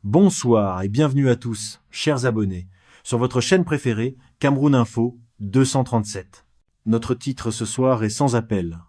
Bonsoir et bienvenue à tous, chers abonnés, sur votre chaîne préférée, Cameroun Info 237. Notre titre ce soir est sans appel.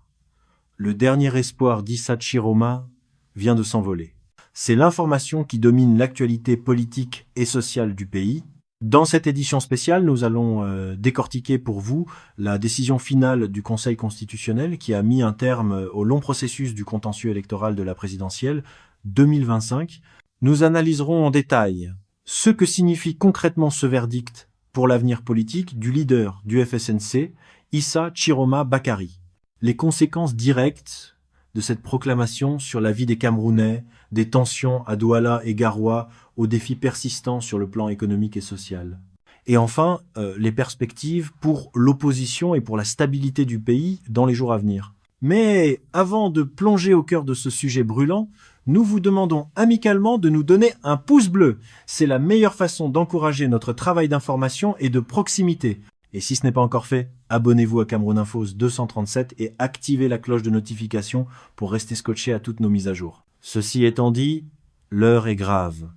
Le dernier espoir d'Issa Chiroma vient de s'envoler. C'est l'information qui domine l'actualité politique et sociale du pays. Dans cette édition spéciale, nous allons décortiquer pour vous la décision finale du Conseil constitutionnel qui a mis un terme au long processus du contentieux électoral de la présidentielle 2025. Nous analyserons en détail ce que signifie concrètement ce verdict pour l'avenir politique du leader du FSNC, Issa Chiroma Bakary, les conséquences directes de cette proclamation sur la vie des Camerounais, des tensions à Douala et Garoua, aux défis persistants sur le plan économique et social. Et enfin, les perspectives pour l'opposition et pour la stabilité du pays dans les jours à venir. Mais avant de plonger au cœur de ce sujet brûlant, nous vous demandons amicalement de nous donner un pouce bleu. C'est la meilleure façon d'encourager notre travail d'information et de proximité. Et si ce n'est pas encore fait, abonnez-vous à Cameroun Info 237 et activez la cloche de notification pour rester scotché à toutes nos mises à jour. Ceci étant dit, l'heure est grave.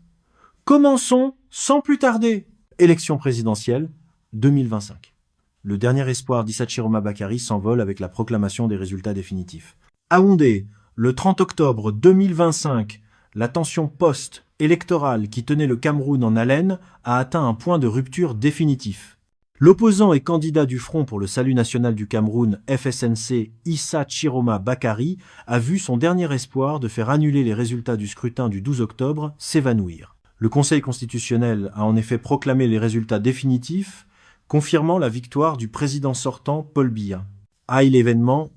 Commençons sans plus tarder. Élection présidentielle 2025. Le dernier espoir d'Issa Chiroma Bakary s'envole avec la proclamation des résultats définitifs. À Yaoundé, le 30 octobre 2025, la tension post-électorale qui tenait le Cameroun en haleine a atteint un point de rupture définitif. L'opposant et candidat du Front pour le Salut National du Cameroun, FSNC, Issa Chiroma Bakary, a vu son dernier espoir de faire annuler les résultats du scrutin du 12 octobre s'évanouir. Le Conseil constitutionnel a en effet proclamé les résultats définitifs, confirmant la victoire du président sortant Paul Biya. Aille l'événement,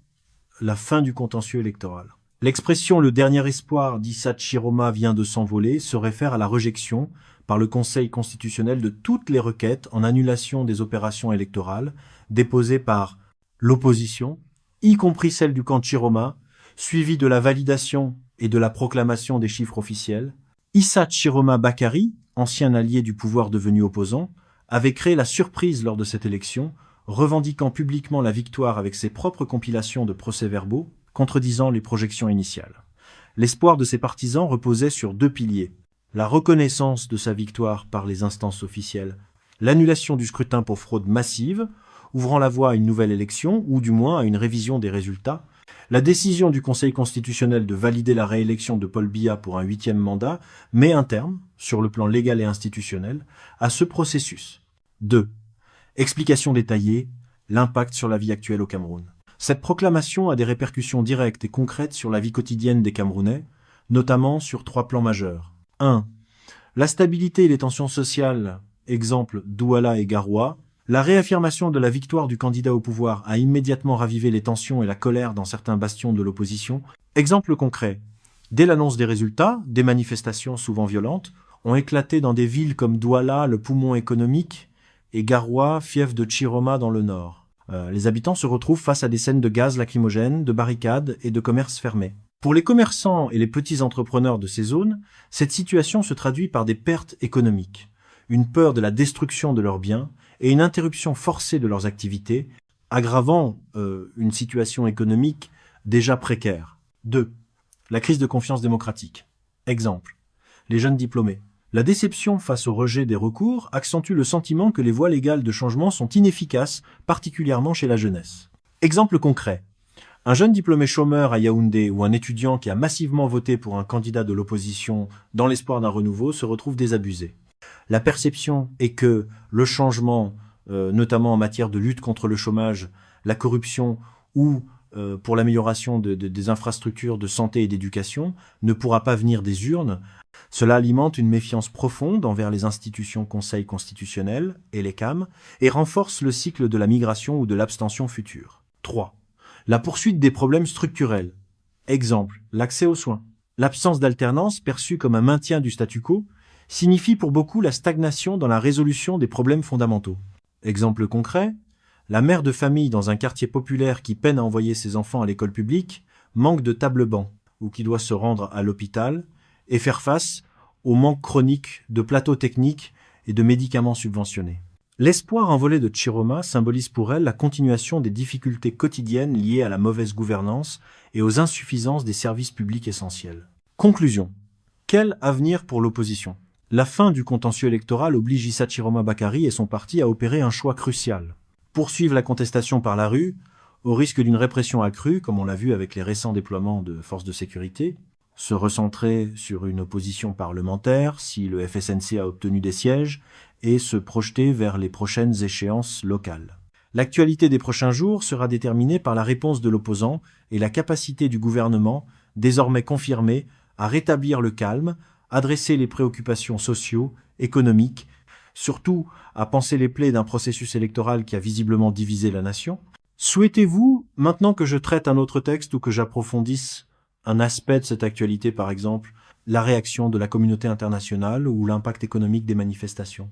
la fin du contentieux électoral. L'expression « le dernier espoir d'Issa Chiroma vient de s'envoler » se réfère à la rejection par le Conseil constitutionnel de toutes les requêtes en annulation des opérations électorales déposées par l'opposition, y compris celle du camp Chiroma, suivie de la validation et de la proclamation des chiffres officiels. Issa Chiroma Bakary, ancien allié du pouvoir devenu opposant, avait créé la surprise lors de cette élection, revendiquant publiquement la victoire avec ses propres compilations de procès-verbaux, contredisant les projections initiales. L'espoir de ses partisans reposait sur deux piliers. La reconnaissance de sa victoire par les instances officielles, l'annulation du scrutin pour fraude massive, ouvrant la voie à une nouvelle élection, ou du moins à une révision des résultats, la décision du Conseil constitutionnel de valider la réélection de Paul Biya pour un 8e mandat met un terme, sur le plan légal et institutionnel, à ce processus. 2. Explication détaillée, l'impact sur la vie actuelle au Cameroun. Cette proclamation a des répercussions directes et concrètes sur la vie quotidienne des Camerounais, notamment sur 3 plans majeurs. 1. La stabilité et les tensions sociales, exemple Douala et Garoua. La réaffirmation de la victoire du candidat au pouvoir a immédiatement ravivé les tensions et la colère dans certains bastions de l'opposition. Exemple concret. Dès l'annonce des résultats, des manifestations souvent violentes ont éclaté dans des villes comme Douala, le poumon économique, et Garoua, fief de Chiroma dans le nord. Les habitants se retrouvent face à des scènes de gaz lacrymogènes, de barricades et de commerces fermés. Pour les commerçants et les petits entrepreneurs de ces zones, cette situation se traduit par des pertes économiques, une peur de la destruction de leurs biens et une interruption forcée de leurs activités, aggravant une situation économique déjà précaire. 2. La crise de confiance démocratique. Exemple. Les jeunes diplômés. La déception face au rejet des recours accentue le sentiment que les voies légales de changement sont inefficaces, particulièrement chez la jeunesse. Exemple concret. Un jeune diplômé chômeur à Yaoundé ou un étudiant qui a massivement voté pour un candidat de l'opposition dans l'espoir d'un renouveau se retrouve désabusé. La perception est que le changement, notamment en matière de lutte contre le chômage, la corruption ou pour l'amélioration des infrastructures de santé et d'éducation, ne pourra pas venir des urnes. Cela alimente une méfiance profonde envers les institutions Conseil constitutionnel et les CAM et renforce le cycle de la migration ou de l'abstention future. 3. La poursuite des problèmes structurels. Exemple, l'accès aux soins. L'absence d'alternance, perçue comme un maintien du statu quo, signifie pour beaucoup la stagnation dans la résolution des problèmes fondamentaux. Exemple concret, la mère de famille dans un quartier populaire qui peine à envoyer ses enfants à l'école publique manque de table-banc ou qui doit se rendre à l'hôpital et faire face au manque chronique de plateaux techniques et de médicaments subventionnés. L'espoir envolé de Chiroma symbolise pour elle la continuation des difficultés quotidiennes liées à la mauvaise gouvernance et aux insuffisances des services publics essentiels. Conclusion. Quel avenir pour l'opposition ? La fin du contentieux électoral oblige Issa Chiroma Bakary et son parti à opérer un choix crucial. Poursuivre la contestation par la rue, au risque d'une répression accrue, comme on l'a vu avec les récents déploiements de forces de sécurité, se recentrer sur une opposition parlementaire si le FSNC a obtenu des sièges, et se projeter vers les prochaines échéances locales. L'actualité des prochains jours sera déterminée par la réponse de l'opposant et la capacité du gouvernement, désormais confirmée, à rétablir le calme, adresser les préoccupations sociaux, économiques, surtout à panser les plaies d'un processus électoral qui a visiblement divisé la nation. Souhaitez-vous, maintenant que je traite un autre texte ou que j'approfondisse un aspect de cette actualité, par exemple, la réaction de la communauté internationale ou l'impact économique des manifestations ?